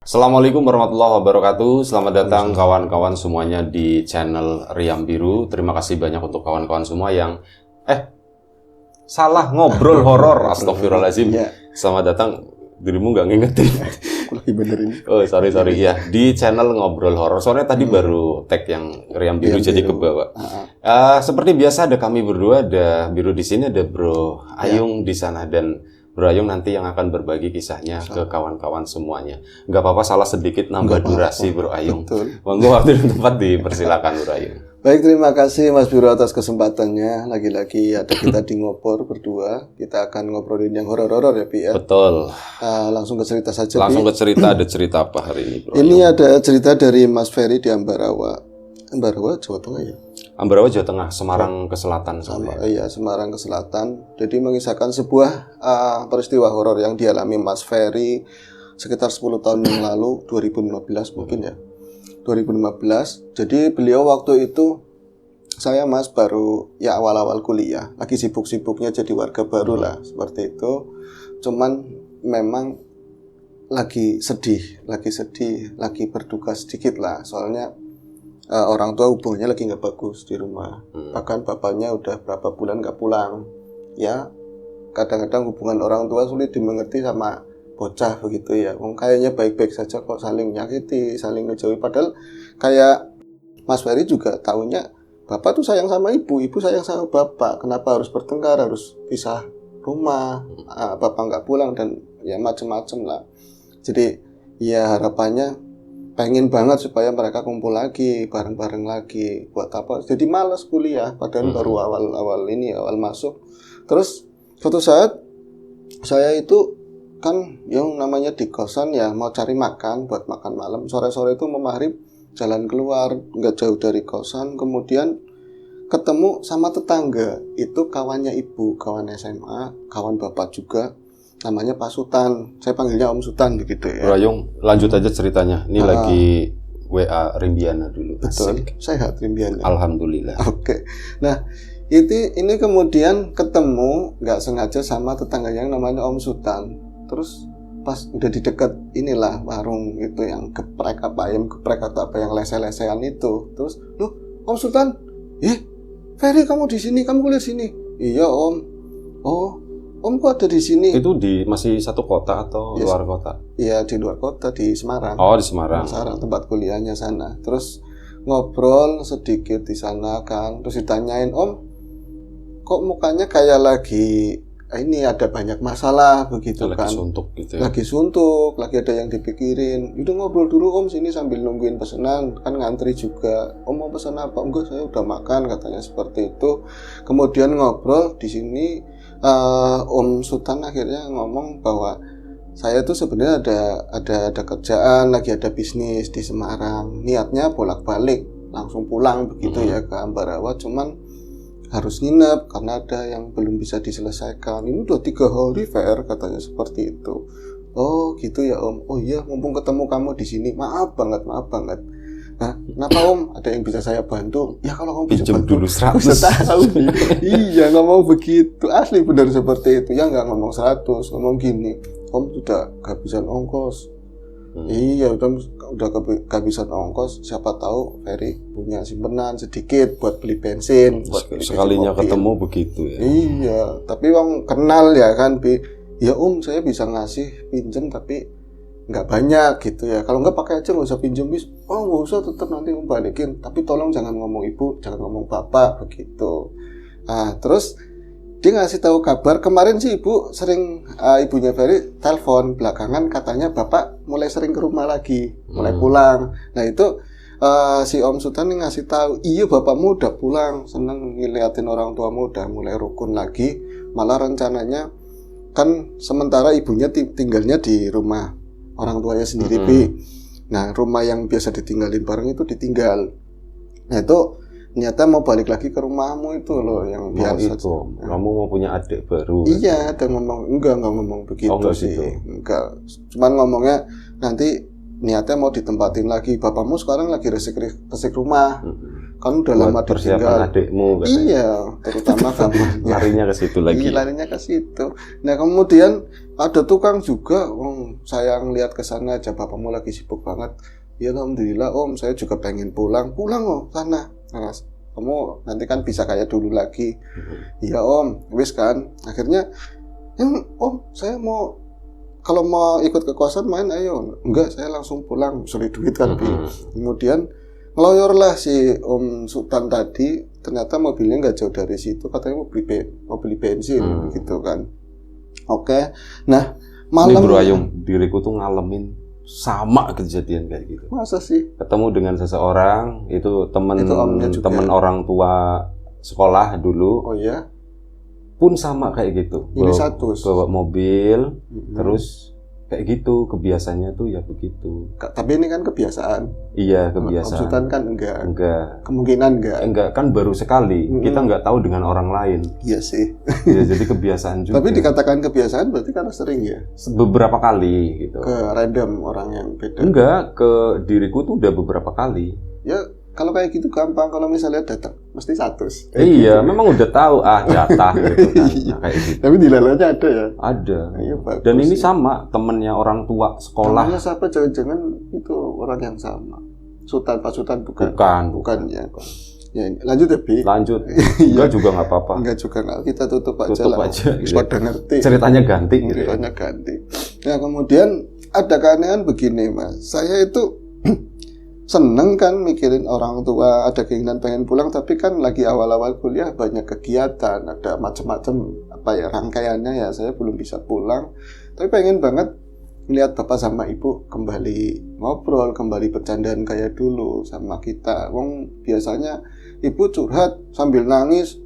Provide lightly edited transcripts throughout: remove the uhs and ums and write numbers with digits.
Assalamualaikum warahmatullahi wabarakatuh. Selamat datang kawan-kawan semuanya di channel Riam Biru. Terima kasih banyak untuk kawan-kawan semua yang salah ngobrol horor. Astagfirullahaladzim. Selamat datang. Dirimu nggak ngingetin. Lagi benerin. Oh sorry ya. Di channel ngobrol horor. Soalnya tadi baru tag yang Riam Biru jadi ke bawah. Seperti biasa ada kami berdua, ada Biru di sini, ada Bro Ayung di sana, dan Bro Ayung nanti yang akan berbagi kisahnya ke kawan-kawan semuanya. Nggak apa-apa salah sedikit nambah durasi Bro Ayung. Monggo waktu dan tempat dipersilakan Bro Ayung. Baik, terima kasih Mas Biru atas kesempatannya. Lagi-lagi ada kita di ngopor berdua. Kita akan ngobrolin yang horor-horor ya, Pi ya. Betul. Langsung ke cerita saja. Langsung Pi. ke cerita, ada cerita apa hari ini Bro Ini Ayung? ada cerita dari Mas Ferry di Ambarawa. Ambarawa, Jawa Tengah ya? Ambarawa, Jawa Tengah, Semarang ke selatan. Iya, Semarang ke selatan. Jadi mengisahkan sebuah peristiwa horor yang dialami Mas Ferry sekitar 10 tahun yang lalu, 2015 mungkin ya. 2015. Jadi beliau waktu itu, saya Mas baru ya awal-awal kuliah, lagi sibuk-sibuknya jadi warga baru lah, seperti itu. Cuman memang lagi sedih, lagi berduka sedikit lah, soalnya orang tua hubungannya lagi nggak bagus di rumah. Bahkan bapaknya udah berapa bulan nggak pulang. Ya, kadang-kadang hubungan orang tua sulit dimengerti sama bocah begitu ya. Kayaknya baik-baik saja kok, saling nyakiti, saling ngejauhi. Padahal kayak Mas Ferry juga tahunya bapak tuh sayang sama ibu sayang sama bapak. Kenapa harus bertengkar, harus pisah rumah, bapak nggak pulang dan ya macem-macem lah. Jadi ya harapannya pengen banget supaya mereka kumpul lagi, bareng-bareng lagi. Buat apa? Jadi malas kuliah, padahal baru awal masuk. Terus suatu saat saya itu kan yang namanya di kosan ya, mau cari makan buat makan malam. Sore-sore itu mau maghrib jalan keluar, nggak jauh dari kosan. Kemudian ketemu sama tetangga, itu kawannya ibu, kawan SMA, kawan bapak juga. Namanya Pak Sutan, saya panggilnya Om Sutan begitu ya. Bro Ayung, lanjut aja ceritanya. Ini lagi WA Rimbiana dulu. Betul, sehat Rimbiana. Alhamdulillah. Oke. Nah, ini kemudian ketemu nggak sengaja sama tetangga yang namanya Om Sutan. Terus pas udah di dekat inilah warung itu yang geprek ayam geprek atau apa yang lese-lesean itu. Terus, loh Om Sutan, Ferry kamu di sini, kamu kuliah sini? Iya Om. Oh, Om kok ada di sini? Itu masih satu kota atau luar kota? Iya, di luar kota, di Semarang. Oh, di Semarang. Semarang, tempat kuliahnya sana. Terus ngobrol sedikit di sana kan. Terus ditanyain, Om, kok mukanya kayak lagi ini ada banyak masalah begitu kan? Lagi suntuk gitu ya? Lagi suntuk, lagi ada yang dipikirin. Udah ngobrol dulu Om sini sambil nungguin pesanan, kan ngantri juga. Om mau pesan apa? Enggak, saya udah makan, katanya seperti itu. Kemudian ngobrol di sini. Om Sultan akhirnya ngomong bahwa saya tuh sebenarnya ada kerjaan, lagi ada bisnis di Semarang. Niatnya bolak-balik, langsung pulang begitu ya ke Ambarawa. Cuman harus nginep karena ada yang belum bisa diselesaikan. Ini udah 3 hari fair, katanya seperti itu. Oh gitu ya Om. Oh iya, mumpung ketemu kamu di sini. Maaf banget. Nah, kenapa Om? Ada yang bisa saya bantu? Ya kalau kamu bisa pinjam bantu dulu 100. tahu. Iya, ngomong begitu. Asli benar seperti itu. Ya nggak ngomong 100, ngomong gini. Om sudah kehabisan ongkos. Iya, udah kehabisan ongkos. Siapa tahu Ferry punya simpenan sedikit buat beli bensin. Sekalinya ketemu begitu ya. Iya, tapi Om kenal ya kan, Bi. Ya Om, saya bisa ngasih pinjam tapi nggak banyak gitu ya. Kalau nggak pakai aja, nggak usah pinjam bis. Oh nggak usah, tetap nanti Om balikin. Tapi tolong jangan ngomong ibu, jangan ngomong bapak begitu. Nah terus dia ngasih tahu kabar kemarin sih ibu sering ibunya Ferry telepon belakangan katanya bapak mulai sering ke rumah lagi, mulai pulang. Nah itu si Om Sultan ngasih tahu, iya bapakmu udah pulang, seneng ngeliatin orang tuamu udah mulai rukun lagi. Malah rencananya kan sementara ibunya tinggalnya di rumah orang tuanya sendiri, Pi. Nah, rumah yang biasa ditinggalin bareng itu ditinggal. Nah, itu ternyata mau balik lagi ke rumahmu itu loh yang biasa. Itu. Kamu mau punya adik baru. Iya, ada ngomong enggak ngomong begitu sih. Gitu. Enggak. Cuman ngomongnya nanti niatnya mau ditempatin lagi. Bapakmu sekarang lagi resik rumah. kan udah lama persiapan ditinggal. adikmu katanya. Iya, terutama kamu. Larinya ke situ lagi. Iya, larinya ke situ. Nah, kemudian ada tukang juga, saya ngeliat ke sana aja, bapakmu lagi sibuk banget. Ya alhamdulillah om, saya juga pengen pulang om sana. Nah, kamu nanti kan bisa kayak dulu lagi. Iya om, wis kan. Akhirnya, om saya mau kalau mau ikut ke kosan main ayo. Enggak, saya langsung pulang, sulit duit kan. Kemudian ngeloyorlah si Om Sultan tadi, ternyata mobilnya nggak jauh dari situ, katanya mau beli bensin gitu kan. Oke. Nah, malam ini Bro Ayung, diriku tuh ngalamin sama kejadian kayak gitu. Masa sih? Ketemu dengan seseorang, itu temen orang tua sekolah dulu. Oh ya? Pun sama kayak gitu. Ini satu. Bawa mobil, terus kayak gitu, kebiasaannya tuh ya begitu. Tapi ini kan kebiasaan. Iya, kebiasaan. Om Sultan kan enggak. Kemungkinan enggak. Enggak, kan baru sekali. Kita enggak tahu dengan orang lain. Iya sih. Ya, jadi kebiasaan juga. Tapi dikatakan kebiasaan berarti karena sering ya? Beberapa kali gitu. Ke random orang yang beda? Enggak, ke diriku tuh udah beberapa kali. Ya, kalau kayak gitu gampang. Kalau misalnya datang, mesti 100. Iya, gitu. Memang udah tahu jatah gitu kan. Nah, kayak gitu. Tapi di dalamnya ada ya? Ada. Iya, bagus. Dan ini sama temennya orang tua sekolah. Namanya siapa? Jangan-jangan itu orang yang sama. Sultan, Pak Sultan bukan? Bukan ya. Ya, lanjut ya, Bi. Lanjut. Enggak juga nggak apa-apa. Enggak juga nggak. Kita tutup aja tutup lah. aja. Pada ngerti. Ceritanya ganti. Gitu Ceritanya ganti. Nah, kemudian ada keanehan begini, Mas. Saya itu seneng kan mikirin orang tua, ada keinginan pengen pulang, tapi kan lagi awal-awal kuliah banyak kegiatan, ada macam-macam rangkaiannya ya, saya belum bisa pulang. Tapi pengen banget lihat bapak sama ibu kembali ngobrol, kembali bercandaan kayak dulu sama kita. Biasanya ibu curhat sambil nangis,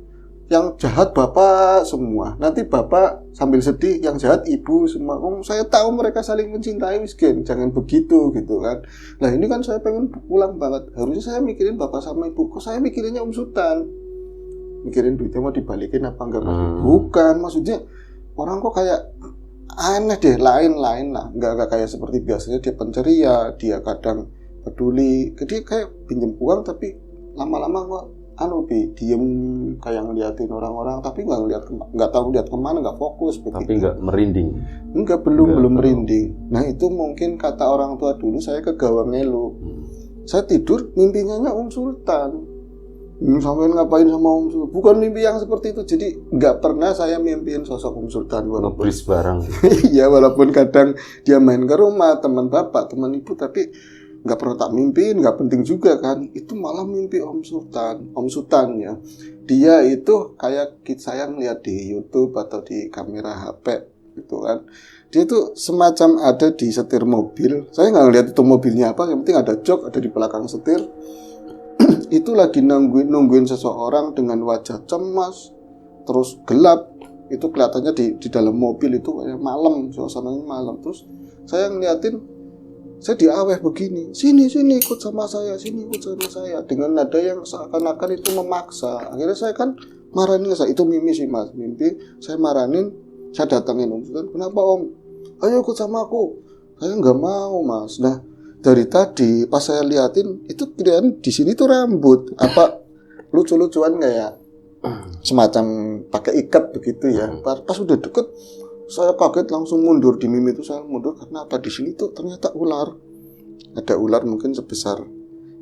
yang jahat bapak semua, nanti bapak sambil sedih, yang jahat ibu semua. Saya tahu mereka saling mencintai, miskin, jangan begitu gitu kan. Nah ini kan saya pengen pulang banget, harusnya saya mikirin bapak sama ibu, kok saya mikirinnya Om Sultan, mikirin duitnya mau dibalikin apa enggak. Bukan, maksudnya orang kok kayak aneh deh, lain lah, enggak kayak seperti biasanya. Dia penceria, dia kadang peduli, dia kayak pinjem uang tapi lama-lama kok diem kayak ngeliatin orang-orang, tapi nggak tahu lihat kemana, nggak fokus begitu. Tapi nggak merinding. Belum merinding. Nah itu mungkin kata orang tua dulu, saya ke gawang ngelu. Saya tidur mimpinya Om Sultan. Sampai ngapain sama Om Sultan? Bukan mimpi yang seperti itu. Jadi nggak pernah saya mimpiin sosok Om Sultan. Ngebris barang. Iya, walaupun kadang dia main ke rumah teman bapak, teman ibu, tapi nggak pernah tak mimpiin, nggak penting juga kan. Itu malah mimpi Om Sultan ya. Dia itu kayak saya ngeliat di YouTube atau di kamera HP gitu kan. Dia tuh semacam ada di setir mobil. Saya nggak ngeliat itu mobilnya apa, yang penting ada jok, ada di belakang setir. Itu lagi nungguin seseorang dengan wajah cemas, terus gelap. Itu kelihatannya di dalam mobil itu kayak malam, suasananya malam. Terus saya ngeliatin, saya diaweh begini, sini ikut sama saya, dengan nada yang seakan-akan itu memaksa. Akhirnya saya kan marahin, itu mimpi sih Mas, mimpi. Saya marahin, saya datangin Om Sultan, kenapa Om? Ayo ikut sama aku. Saya nggak mau Mas. Nah dari tadi pas saya liatin, itu kirain di sini tuh rambut apa lucu-lucuan kayak semacam pakai ikat begitu ya. Pas udah deket, saya kaget langsung mundur. Di mimpi itu saya mundur karena apa? Di sini tuh ternyata ular. Ada ular mungkin sebesar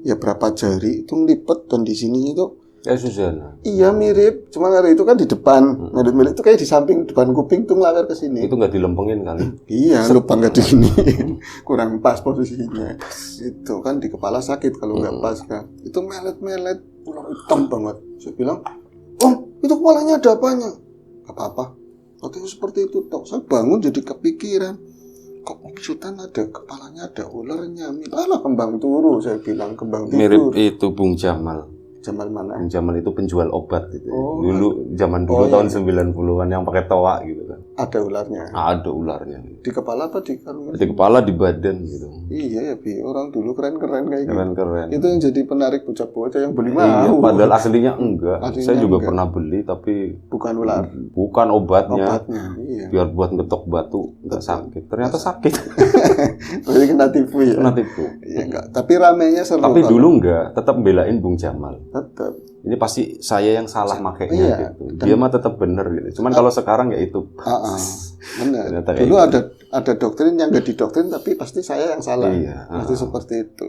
ya berapa jari itu ngelipet, dan di sini itu Susana. Iya mirip, cuma hari itu kan di depan. Mirip itu kayak di samping depan kuping tuh ngelakar ke sini. Itu nggak dilempengin kali. Iya, lupa nggak di sini. Kurang pas posisinya. Itu kan di kepala sakit kalau nggak pas kan. Itu melet-melet, ular hitam banget. Saya bilang, "Om, itu kepalanya ada apanya?" "Gak apa-apa." Waktu seperti itu toh, saya bangun jadi kepikiran, kok Om Sultan ada kepalanya ada ularnya. Alah kembang turu, saya bilang kembang tidur. Mirip itu Bung Jamal. Jamal mana? Bung Jamal itu penjual obat gitu. Dulu zaman dulu tahun 90-an yang pakai toa gitu kan. ada ularnya. Ada ularnya. Di kepala apa di kantong? Di kepala, di badan gitu. Iya ya, Bi. Orang dulu keren-keren kayak gitu. Keren-keren. Itu yang jadi penarik bocah-bocah yang beli Iya, mau. padahal aslinya enggak. Aslinya Saya juga enggak. pernah beli tapi Bukan ular. bukan obatnya. Iya. Biar buat ngetok batu enggak sakit. Ternyata sakit. Berarti kena tipu ya. Kena tipu. Iya enggak. Tapi ramenya seru. Tapi kalau- dulu enggak, tetap belain Bung Jamal. tetap. Ini pasti saya yang salah makainya Iya. gitu. Dia mah tetap bener gitu. Cuman kalau sekarang ya itu. Benar. Ternyata kayak Dulu gitu. ada doktrin yang nggak didoktrin tapi pasti saya yang salah. Iya. Pasti seperti itu.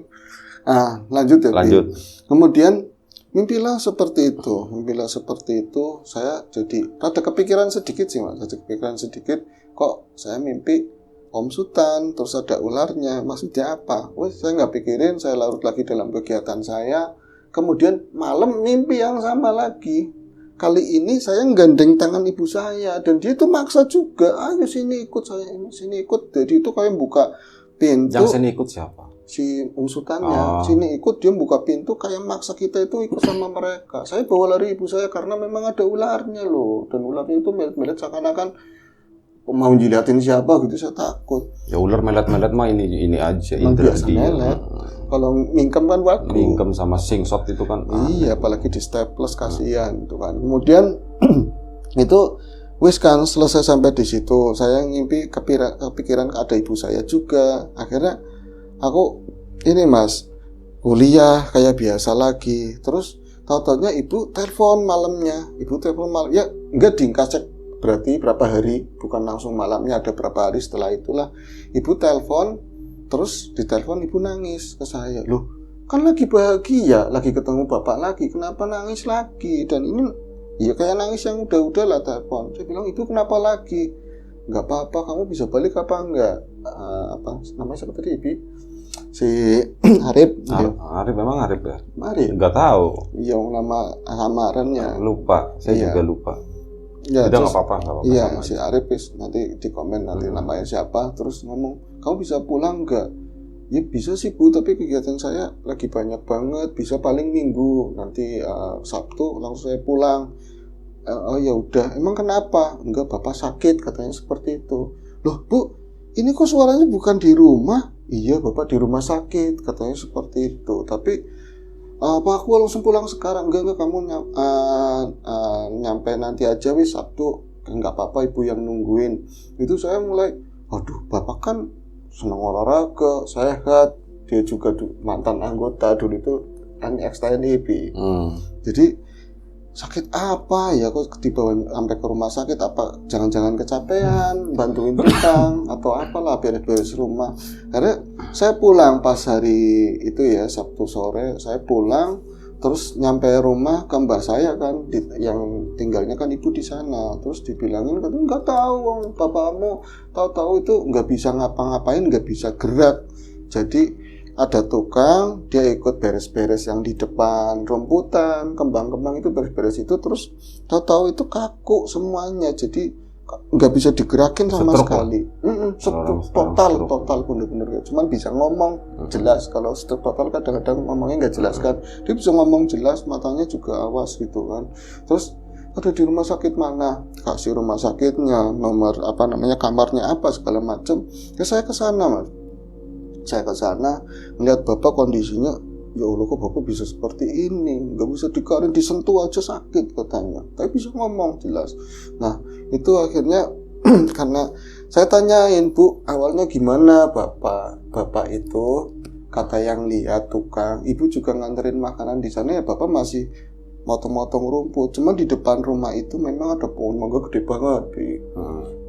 Lanjut ya. Bi. Lanjut. Kemudian mimpilah seperti itu. Saya jadi rada kepikiran sedikit sih, Mas. Ada kepikiran sedikit. Kok saya mimpi Om Sultan, terus ada ularnya. Maksudnya apa? Saya nggak pikirin. Saya larut lagi dalam kegiatan saya. Kemudian malam mimpi yang sama lagi. Kali ini saya gandeng tangan ibu saya dan dia itu maksa juga. Ayo sini ikut saya, sini ikut. Jadi itu kayak buka pintu. Yang sini ikut siapa? Si Sultannya sini ikut, dia buka pintu kayak maksa kita itu ikut sama mereka. Saya bawa lari ibu saya karena memang ada ularnya loh, dan ularnya itu melet-melet seakan-akan mau jilatin siapa gitu. Saya takut. Ya ular melet-melet mah ini aja. Memang Indra biasa dia. melet. Kalau mingkem kan waktu. Mingkem sama singshot itu kan. Iya, apalagi di staples kasihan itu kan. Kemudian itu wis kan selesai sampai di situ. Saya ngimpi kepikiran ada ibu saya juga. Akhirnya aku ini Mas kuliah kayak biasa lagi. Terus tahu-taunya ibu telepon malamnya. Ya enggak dingkasek berarti berapa hari, bukan langsung malamnya, ada berapa hari setelah itulah ibu telepon. Terus ditelepon ibu nangis ke saya. Loh, kan lagi bahagia, lagi ketemu bapak lagi, kenapa nangis lagi? Dan ini ya kayak nangis yang udah lah telepon. Saya bilang, ibu kenapa lagi? Nggak apa-apa, kamu bisa balik apa enggak? Apa namanya siapa tadi, Ibi? Si Arif. Arif memang Arif ya? Arif. Nggak tahu. Iya, nama samarannya. Lupa, saya juga lupa. Ya, udah nggak apa-apa. Iya, si Arif nanti di komen nanti namanya siapa, terus ngomong, kamu bisa pulang nggak? Ya bisa sih Bu, tapi kegiatan saya lagi banyak banget, bisa paling minggu, nanti Sabtu langsung saya pulang. Oh ya udah, emang kenapa? Enggak, bapak sakit katanya seperti itu. Loh Bu, ini kok suaranya bukan di rumah? Iya, bapak di rumah sakit katanya seperti itu. Tapi apa aku langsung pulang sekarang? Enggak kamu nyampe nanti aja wis Sabtu. Enggak apa-apa ibu yang nungguin. Itu saya mulai, aduh bapak kan senang olahraga, sehat, dia juga mantan anggota dulu itu kan ex-TNI. Jadi sakit apa ya kok dibawa sampai ke rumah sakit, apa jangan-jangan kecapean bantuin tukang atau apalah beres-beres rumah. Karena saya pulang pas hari itu ya Sabtu sore, saya pulang terus nyampe rumah ke mbak saya kan yang tinggalnya kan ibu di sana. Terus dibilangin katanya nggak tahu bapakmu tahu-tahu itu nggak bisa ngapa-ngapain, nggak bisa gerak. Jadi ada tukang, dia ikut beres-beres yang di depan rambutan, kembang-kembang itu beres-beres itu, terus tahu-tahu itu kaku semuanya, jadi nggak bisa digerakin sama sekali. Total bener-bener. Cuman bisa ngomong jelas. Kalau stroke total kadang-kadang ngomongnya nggak jelas kan. Dia bisa ngomong jelas, matanya juga awas gitu kan. Terus ada di rumah sakit mana? Kasih rumah sakitnya, nomor kamarnya apa segala macam. Ya saya ke sana Mas. Saya ke sana melihat bapak kondisinya, ya Allah kok bapak bisa seperti ini, nggak bisa dikarin, disentuh aja sakit katanya, tapi bisa ngomong jelas. Nah itu akhirnya karena saya tanyain, Bu awalnya gimana bapak itu, kata yang lihat tukang, ibu juga nganterin makanan di sana ya bapak masih motong-motong rumput, cuma di depan rumah itu memang ada pohon mangga gede banget,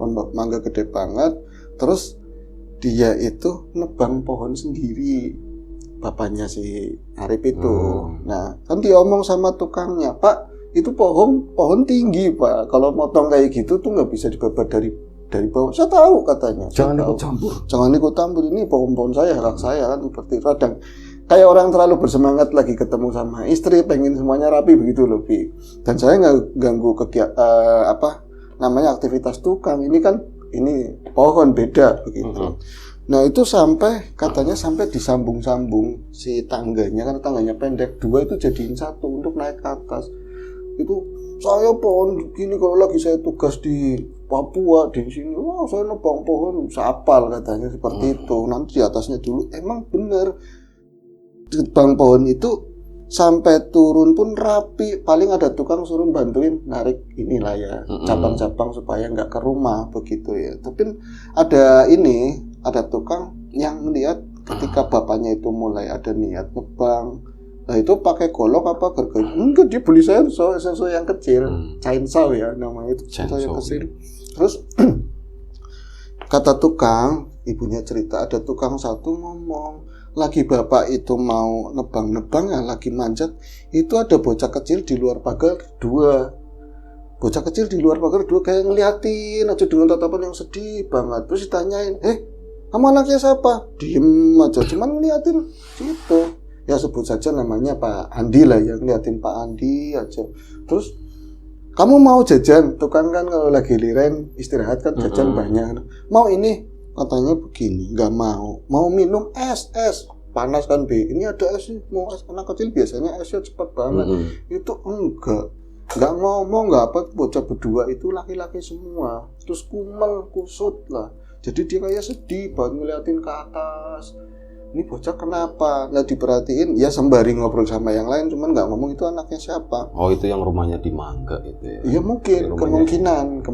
pohon mangga gede banget, terus dia itu nebang pohon sendiri, bapaknya si Arif itu. Nah, kan dia omong sama tukangnya, Pak, itu pohon tinggi, Pak. Kalau motong kayak gitu tuh nggak bisa dibabat dari bawah. Saya tahu katanya. Jangan ikut campur. Jangan ikut campur, ini pohon-pohon saya, hak saya kan seperti radang. Kayak orang terlalu bersemangat lagi ketemu sama istri, pengen semuanya rapi begitu loh, Bi. Dan saya nggak ganggu aktivitas tukang. Ini pohon beda begitu. Nah itu katanya sampai disambung-sambung si tangganya, karena tangganya pendek, dua itu jadiin satu untuk naik ke atas. Itu saya pohon gini kalau lagi saya tugas di Papua di sini, wah saya nebang pohon sapal katanya seperti itu. Nanti di atasnya dulu emang bener nebang pohon itu sampai turun pun rapi. Paling ada tukang suruh bantuin narik inilah ya cabang-cabang supaya nggak ke rumah begitu ya. Tapi ada tukang yang melihat ketika bapaknya itu mulai ada niat nebang. Nah itu pakai golok apa gergaji? Enggak, dia beli sensor yang kecil, chainsaw ya namanya itu, chainsaw yang kecil. Terus kata tukang, ibunya cerita ada tukang satu ngomong, lagi bapak itu mau nebang-nebang ya, lagi manjat, itu ada bocah kecil di luar pagar dua. Bocah kecil di luar pagar dua kayak ngeliatin aja dengan tatapan yang sedih banget. Terus ditanyain, kamu anaknya siapa? Diem aja, cuman ngeliatin gitu. Ya sebut saja namanya Pak Andi lah ya, ngeliatin Pak Andi aja. Terus kamu mau jajan? Tukang kan kalau lagi liren istirahat kan jajan banyak. Mau ini? Katanya begini, nggak mau. Mau minum es panas kan Be? Ini ada es, mau es. Anak kecil biasanya esnya cepat banget. Itu nggak ngomong, nggak apa. Bocah berdua itu laki-laki semua. Terus kumel, kusut lah. Jadi dia kayak sedih banget ngeliatin ke atas. Ini bocah kenapa? Nggak diperhatiin, ya sembari ngobrol sama yang lain, cuman nggak ngomong itu anaknya siapa. Oh itu yang rumahnya di Mangga itu ya? Iya mungkin, kemungkinan.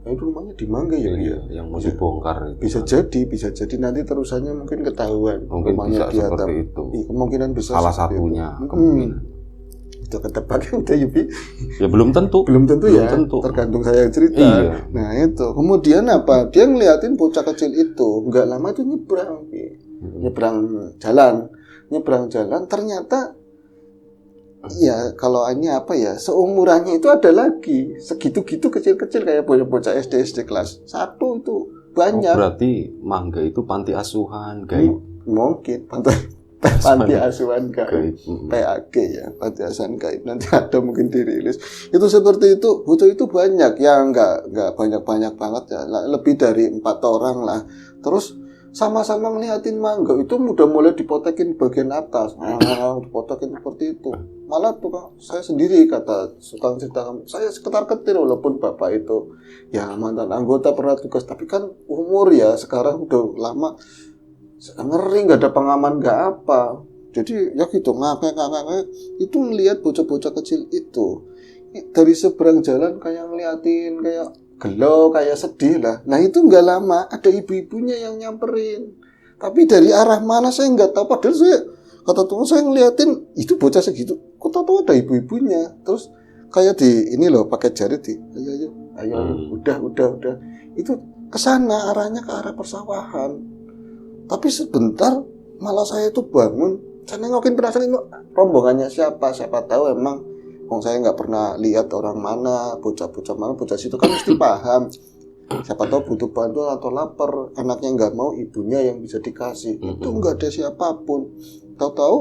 Itu rumahnya di Mangga ya? Iya, yang mau dibongkar itu. Bisa jadi nanti terusannya mungkin ketahuan. Mungkin rumahnya bisa seperti itu. Iya, kemungkinan bisa salah satunya. Itu ketebak udah Yubi. Ya belum tentu ya. Tergantung saya cerita. Iya. Nah itu. Kemudian apa? Dia ngeliatin bocah kecil itu, nggak lama itu nyebrang jalan ternyata ya kalau ini apa ya seumurannya itu ada lagi segitu-gitu kecil-kecil kayak bocah SD kelas 1 itu banyak. Berarti Mangga itu panti asuhan gaib. Mungkin panti asuhan gaib, PAG ya, panti asuhan gaib. Nanti ada mungkin dirilis. Itu seperti itu, bocah itu banyak yang nggak banyak banget ya, lebih dari 4 orang lah. Terus sama-sama ngeliatin mangga itu udah mulai dipotekin bagian atas, dipotekin seperti itu. Malah tukang saya sendiri kata tukang cerita, saya sekitar ketir walaupun bapak itu ya mantan anggota pernah tugas, tapi kan umur ya sekarang udah lama, ngeri nggak ada pengaman nggak apa. Jadi ya gitu ngakak itu ngelihat bocah-bocah kecil itu dari seberang jalan kayak ngeliatin kayak gelo kayak sedih lah. Nah itu nggak lama ada ibu-ibunya yang nyamperin. Tapi dari arah mana saya nggak tahu. Padahal saya kata teman saya ngeliatin itu bocah segitu. Kok tahu ada ibu-ibunya. Terus kayak di ini loh pakai jari di ayo udah. Itu kesana arahnya ke arah persawahan. Tapi sebentar malah saya tuh bangun. Saya nengokin penasaran ini rombongannya siapa tahu emang. Saya nggak pernah lihat orang mana, bocah-bocah mana, bocah situ kan mesti paham. Siapa tahu butuh bantuan atau lapar, anaknya nggak mau, ibunya yang bisa dikasih. Itu nggak ada siapapun. Tahu-tahu,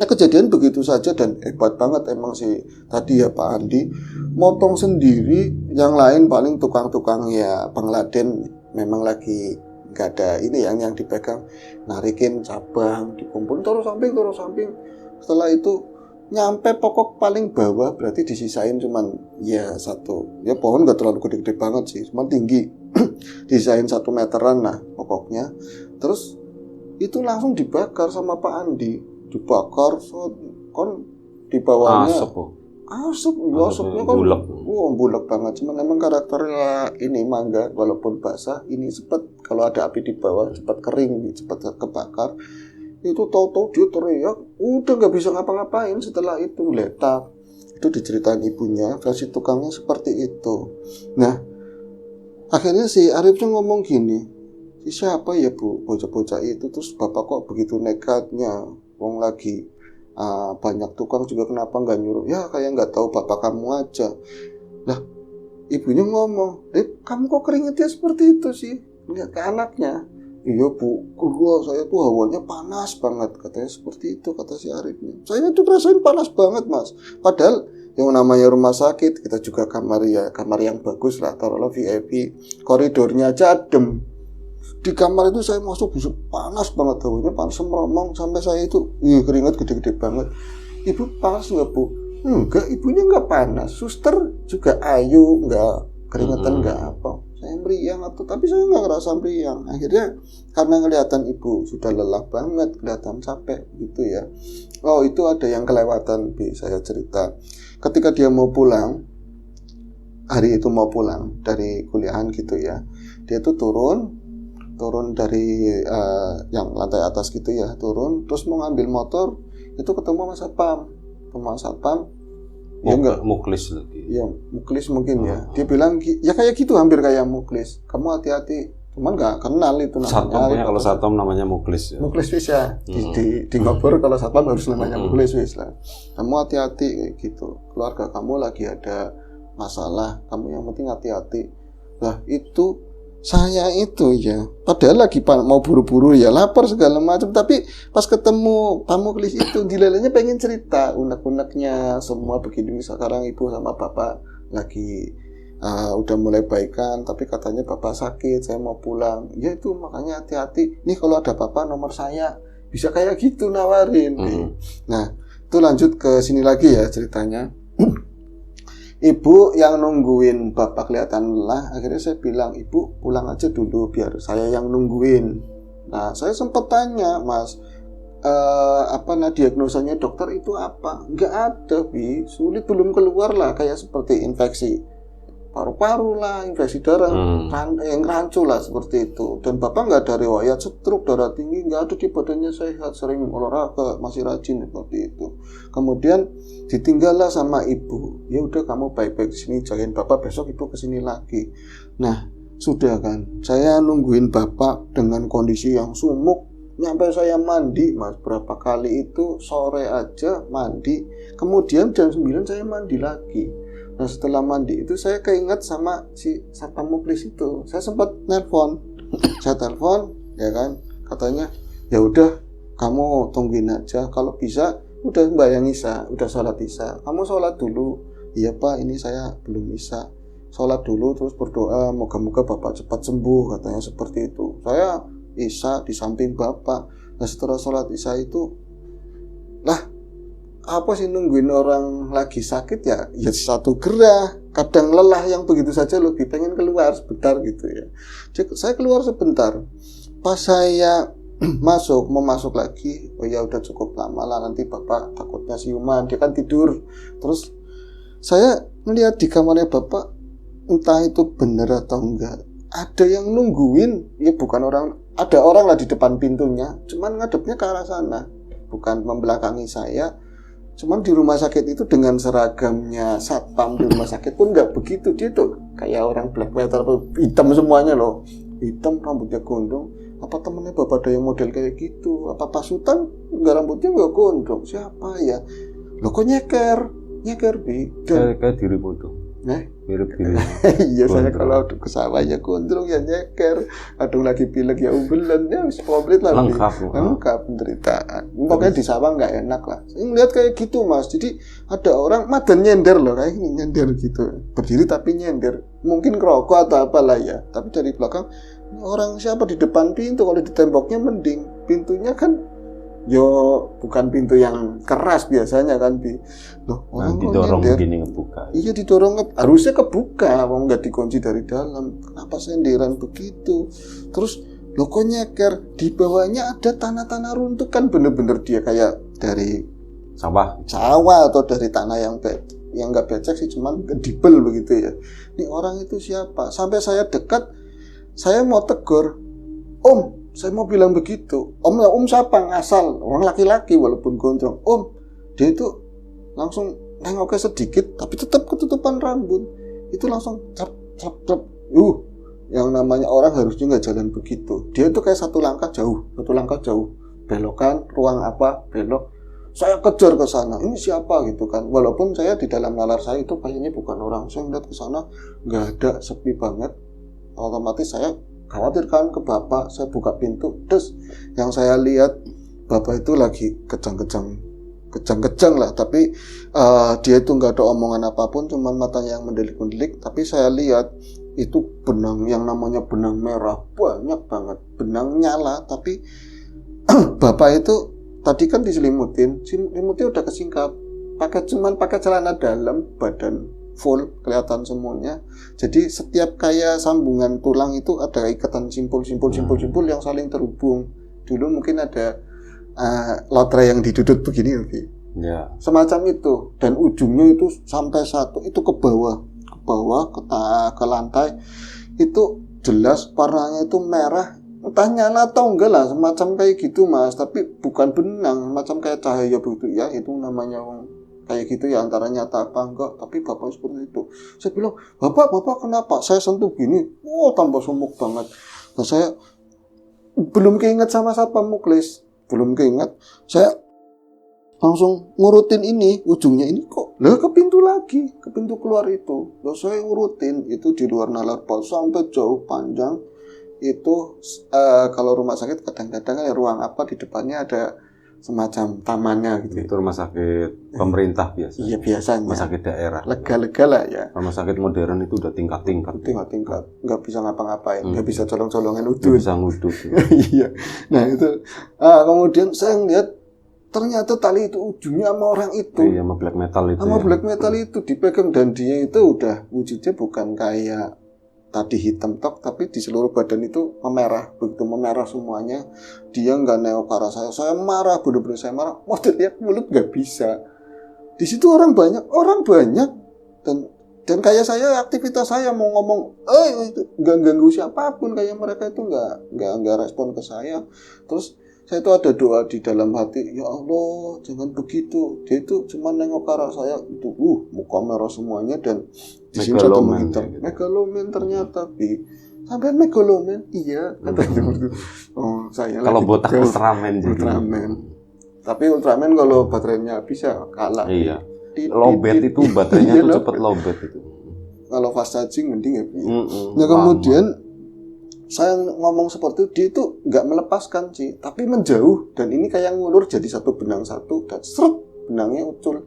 kejadian begitu saja dan hebat banget emang si tadi ya Pak Andi, motong sendiri, yang lain paling tukang-tukang ya pengladen memang lagi nggak ada ini yang dipegang, narikin cabang, dikumpulin taruh samping. Setelah itu nyampe pokok paling bawah berarti disisain cuman ya satu ya pohon nggak terlalu gede-gede banget sih cuman tinggi disisain 1 meteran lah pokoknya. Terus itu langsung dibakar sama Pak Andi, dibakar kon di bawahnya asapnya kan bulat banget. Cuman memang karakternya ini mangga walaupun basah ini cepat kalau ada api di bawah cepat kering cepat kebakar. Itu tahu-tahu dia teriak, udah nggak bisa ngapa-ngapain setelah itu letak. Itu diceritain ibunya, versi tukangnya seperti itu. Nah, akhirnya si Arifnya ngomong gini, siapa ya Bu bocah-bocah itu? Terus bapak kok begitu nekatnya, wong lagi banyak tukang juga kenapa nggak nyuruh? Ya kayak nggak tahu bapak kamu aja. Lah, ibunya ngomong, kamu kok keringetnya seperti itu sih? Lihat ke anaknya. Iya Bu, saya tuh hawanya panas banget. Katanya seperti itu, kata si Arifnya. Saya tuh rasain panas banget Mas. Padahal yang namanya rumah sakit, kita juga kamar yang bagus lah, taruhlah VIP. Koridornya aja adem. Di kamar itu saya masuk bisa panas banget, hawanya panas meromong. Sampai saya itu, keringat gede-gede banget. Ibu panas nggak Bu? Enggak, ibunya nggak panas. Suster juga ayu, nggak keringetan nggak apa, saya meriang atau tapi saya nggak ngerasa meriang. Akhirnya karena kelihatan ibu sudah lelah banget, kelihatan capek gitu ya. Oh itu ada yang kelewatan Bi, saya cerita. Ketika dia mau pulang, hari itu mau pulang dari kuliahan gitu ya, dia tuh turun dari yang lantai atas gitu ya, turun terus mau ngambil motor, itu ketemu Mas Satpam. Ya enggak, muklis lagi. Ya, muklis mungkin ya. Dia bilang ya kayak gitu, hampir kayak muklis. Kamu hati-hati. Cuman nggak kenal itu namanya. Satpamnya kalau satpam namanya muklis ya. Muklis bisa. Di ngobor kalau satpam harus namanya muklis wis lah. Kamu hati-hati kayak gitu. Keluarga kamu lagi ada masalah. Kamu yang penting hati-hati. Nah, itu saya itu ya, padahal lagi mau buru-buru ya, lapar segala macam, tapi pas ketemu Pak Muklis itu dilelenya pengen cerita unek-uneknya semua begini. Sekarang ibu sama bapak lagi udah mulai baikan, tapi katanya bapak sakit, saya mau pulang. Ya itu makanya hati-hati. Nih kalau ada bapak nomor saya, bisa kayak gitu nawarin. Nah itu lanjut ke sini lagi ya ceritanya. Ibu yang nungguin bapak kelihatan lelah, akhirnya saya bilang, ibu pulang aja dulu biar saya yang nungguin. Nah saya sempat tanya, Mas, diagnosanya dokter itu apa? Nggak ada, Bi, sulit, belum keluar lah, kayak seperti infeksi paru-paru lah, infeksi darah, yang rancu lah seperti itu. Dan bapak nggak ada riwayat stroke, darah tinggi, nggak ada, di badannya sehat, sering olahraga, masih rajin seperti itu. Kemudian ditinggal lah sama ibu. Ya udah kamu baik-baik di sini, jagain bapak, besok ibu kesini lagi. Nah sudah kan, saya nungguin bapak dengan kondisi yang sumuk. Nyampe saya mandi, Mas, berapa kali itu sore aja mandi. Kemudian jam 9 saya mandi lagi. Nah setelah mandi itu saya keinget sama si Satpam Muklis itu. Saya sempat nelpon. Saya telepon, ya kan, katanya ya udah kamu tungguin aja. Kalau bisa udah sembahyang isya, udah sholat isya, kamu sholat dulu. Iya Pak, ini saya belum bisa. Sholat dulu terus berdoa, moga-moga bapak cepat sembuh, katanya seperti itu. Saya isya di samping bapak. Nah setelah sholat isya itu, lah apa sih nungguin orang lagi sakit ya satu gerah, kadang lelah yang begitu saja lebih pengen keluar sebentar gitu ya. Jadi saya keluar sebentar, pas saya mau masuk lagi, oh ya udah cukup lama lah, nanti bapak takutnya siuman, dia kan tidur. Terus saya melihat di kamarnya bapak, entah itu benar atau enggak, ada yang nungguin, ya bukan orang, ada orang lah di depan pintunya, cuman ngadepnya ke arah sana, bukan membelakangi saya. Cuman di rumah sakit itu dengan seragamnya satpam di rumah sakit pun nggak begitu. Dia tuh kayak orang black metal, hitam semuanya loh, hitam, rambutnya gondrong. Apa temennya bapak ada yang model kayak gitu? Apa pasutan nggak, rambutnya nggak gondrong? Siapa ya? Loh kok nyeker Bi? Kayak dirimu tuh. Mirip diri. Iya, saya kalau ke sawah ya gondrong, ya nyeker. Aduh lagi pilek ya umbelan, ya wis komplit lah. Lengkap penderitaan. Pokoknya di sawah nggak enak lah. Saya ngeliat kayak gitu, Mas. Jadi ada orang madan nyender loh, kayak ini nyender gitu. Berdiri tapi nyender. Mungkin ngerokok atau apalah ya. Tapi dari belakang, orang siapa di depan pintu? Kalau di temboknya mending. Pintunya kan yo bukan pintu yang keras biasanya kan, Bi. Loh, orang didorong begini ngebuka. Iya didorong, harusnya kebuka, wong nggak dikunci dari dalam. Kenapa senderan begitu? Terus loh kok nyeker? Di bawahnya ada tanah-tanah runtuh, kan bener-bener dia kayak dari sawah atau dari tanah yang nggak becek sih, cuman kedibel begitu ya. Ini orang itu siapa? Sampai saya dekat, saya mau tegur, Om, saya mau bilang begitu. Om siapa? Ngasal, orang laki-laki walaupun gondrong. Om, dia itu langsung nengoknya sedikit, tapi tetap ketutupan rambut. Itu langsung cap. Yang namanya orang harusnya nggak jalan begitu. Dia itu kayak satu langkah jauh, belokan, ruang apa, belok. Saya kejar ke sana. Ini siapa gitu kan? Walaupun saya di dalam nalar saya itu kayaknya bukan orang. Saya ngeliat ke sana, nggak ada, sepi banget. Otomatis saya khawatir kan ke bapak. Saya buka pintu, terus yang saya lihat bapak itu lagi kejang-kejang lah, tapi dia itu nggak ada omongan apapun, cuman matanya yang mendelik-mendelik. Tapi saya lihat itu benang, yang namanya benang merah banyak banget, benang nyala. Tapi bapak itu tadi kan diselimutin, selimutnya udah kesingkap, pakai celana dalam, badan full kelihatan semuanya. Jadi setiap kayak sambungan tulang itu ada ikatan simpul yang saling terhubung. Dulu mungkin ada lotre yang didudut begini lebih. Ya. Semacam itu, dan ujungnya itu sampai satu itu ke bawah ke lantai itu jelas warnanya itu merah. Entah nyala atau enggak lah, semacam kayak gitu Mas, tapi bukan benang, macam kayak cahaya begitu ya, itu namanya kayak gitu ya, antara nyata apa enggak, tapi bapak seperti itu. Saya bilang, bapak kenapa? Saya sentuh gini, tambah sumuk banget. Nah saya belum keinget sama Satpam Muklis, saya langsung ngurutin ini, ujungnya ini kok ke pintu lagi, ke pintu keluar itu. Lalu saya ngurutin, itu di luar nalar pos sampai jauh panjang. Itu kalau rumah sakit kadang-kadang ruang apa di depannya ada semacam tamannya gitu. Itu rumah sakit pemerintah biasanya. Iya biasanya. Rumah sakit daerah. Lega-lega lah ya. Rumah sakit modern itu udah tingkat-tingkat. Nggak bisa ngapa-ngapain, nggak bisa colong-colongan udut. Nggak bisa ngudut. Iya. Nah itu kemudian saya ngeliat ternyata tali itu ujungnya sama orang itu. Iya, sama black metal itu. Sama black metal itu dipegang, dan dia itu udah wujudnya bukan kayak tadi hitam tok, tapi di seluruh badan itu memerah. Begitu memerah semuanya, dia nggak nengok ke arah saya marah, bener-bener saya marah. Mau lihat mulut nggak bisa. Di situ orang banyak, dan kayak saya aktivitas saya mau ngomong, itu nggak ganggu siapapun, kayak mereka itu nggak respon ke saya. Terus saya itu ada doa di dalam hati, ya Allah jangan begitu. Dia itu cuma nengok ke arah saya itu, muka merah semuanya, dan di sini satu monitor. Megalomen ternyata, sampai megalomen, iya katanya begitu. Saya kalau botak Ultraman jadi. Tapi Ultraman kalau baterainya bisa kalah. Iya. Lowbat itu baterainya tuh cepet lowbat itu. Kalau fast charging mending ya. Nah kemudian saya ngomong seperti itu, dia itu nggak melepaskan sih, tapi menjauh, dan ini kayak ngulur jadi satu benang satu, dan seret benangnya ucul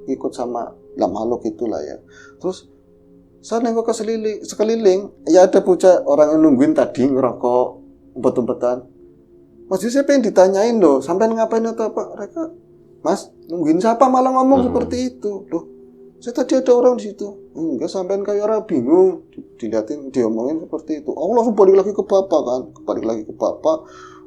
ikut sama makhluk itulah ya. Terus saya nengok ke sekeliling, ya ada bocah orang yang nungguin tadi ngerokok umpet-umpetan. Mas saya pengen ditanyain loh, sampai ngapain atau apa? Mereka, Mas nungguin siapa malah ngomong seperti itu loh. Saya tadi ada orang di situ. Enggak, sampean kayak orang bingung. Dilihatin, diomongin seperti itu. Aku langsung balik lagi ke bapak.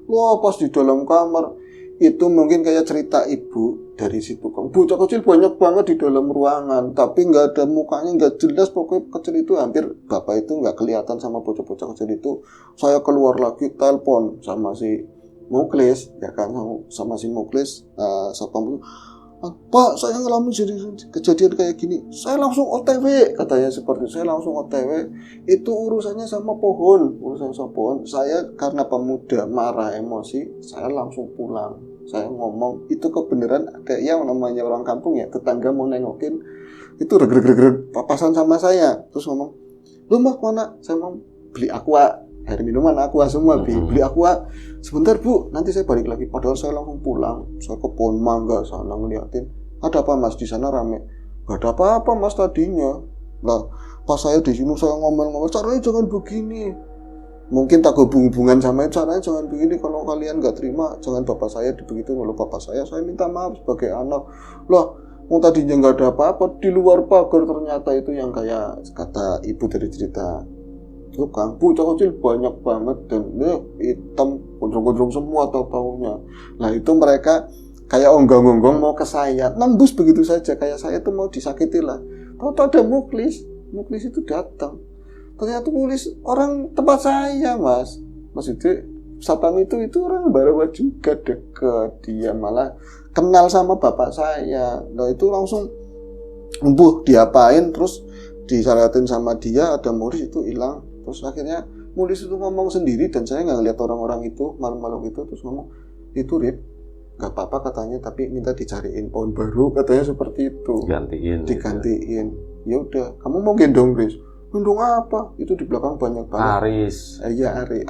Wah, pas di dalam kamar itu mungkin kayak cerita ibu dari situ. Bocah kecil banyak banget di dalam ruangan, tapi nggak ada mukanya, nggak jelas. Pokoknya kecil itu hampir bapak itu nggak kelihatan sama bocah-bocah kecil itu. Saya keluar lagi, telepon sama si Muklis, ya kan, sama si Muklis, Satpam. Pak, saya ngalamin kejadian kayak gini. Saya langsung OTW, katanya seperti saya langsung OTW. Itu urusannya sama pohon. Saya karena pemuda marah emosi, saya langsung pulang. Saya ngomong, itu kebenaran ada yang namanya orang kampung ya, tetangga mau nengokin, itu reg papasan sama saya. Terus ngomong, lu mah mana? Saya mau beli aqua, air minuman aqua semua, beli aqua. Sebentar Bu, nanti saya balik lagi. Padahal saya langsung pulang. Saya ke pohon mangga sana ngeliatin. Ada apa Mas di sana rame? Gak ada apa-apa Mas tadinya. Lah, pas saya di sini saya ngomel-ngomel, caranya jangan begini. Mungkin tak hubungan sama itu, caranya jangan begini. Kalau kalian gak terima, jangan bapak saya begitu. Kalau bapak saya minta maaf sebagai anak. Lah, mau tadinya gak ada apa-apa, di luar pagar ternyata itu yang kayak kata ibu dari cerita tukang, bocah kecil banyak banget, dan hitam, gondrong-gondrong semua tahu-tahunya. Nah itu mereka kayak onggong-onggong mau ke saya, nembus begitu saja, kayak saya itu mau disakiti lah. Tahu-tahu ada Muklis itu datang. Ternyata Muklis orang tempat saya Mas itu Satpam itu orang Barawa juga, deket, dia malah kenal sama bapak saya. Nah itu langsung diapain, terus disyaratin sama dia, ada Muklis itu hilang. Terus akhirnya Muklis itu ngomong sendiri, dan saya nggak ngeliat orang-orang itu, makhluk itu, terus ngomong, itu Rip, nggak apa-apa katanya, tapi minta dicariin pohon baru, katanya seperti itu. Digantiin. Ya udah, kamu mau gendong Riz? Gendong apa? Itu di belakang banyak banget. Aris. Iya Arif.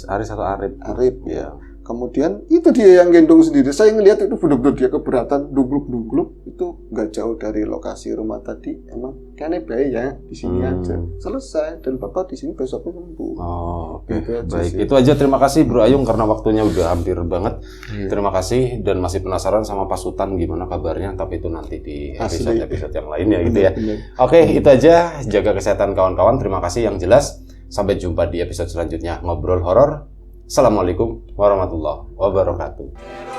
Aris atau Arif? Arif. Ya. Kemudian itu dia yang gendong sendiri. Saya ngelihat itu benar-benar dia keberatan, dungkluk itu nggak jauh dari lokasi rumah tadi. Emang kayaknya bayi ya di sini aja. Selesai dan Bapak di sini besoknya sembuh. Oh, oke. Gitu aja Baik, sih. itu aja. Terima kasih Bro Ayung karena waktunya udah hampir banget. Terima kasih dan masih penasaran sama Pak Sultan gimana kabarnya, tapi itu nanti di episode yang lain ya gitu ya. Oke, itu aja. Jaga kesehatan kawan-kawan. Terima kasih yang jelas. Sampai jumpa di episode selanjutnya Ngobrol Horor. Assalamualaikum warahmatullahi wabarakatuh.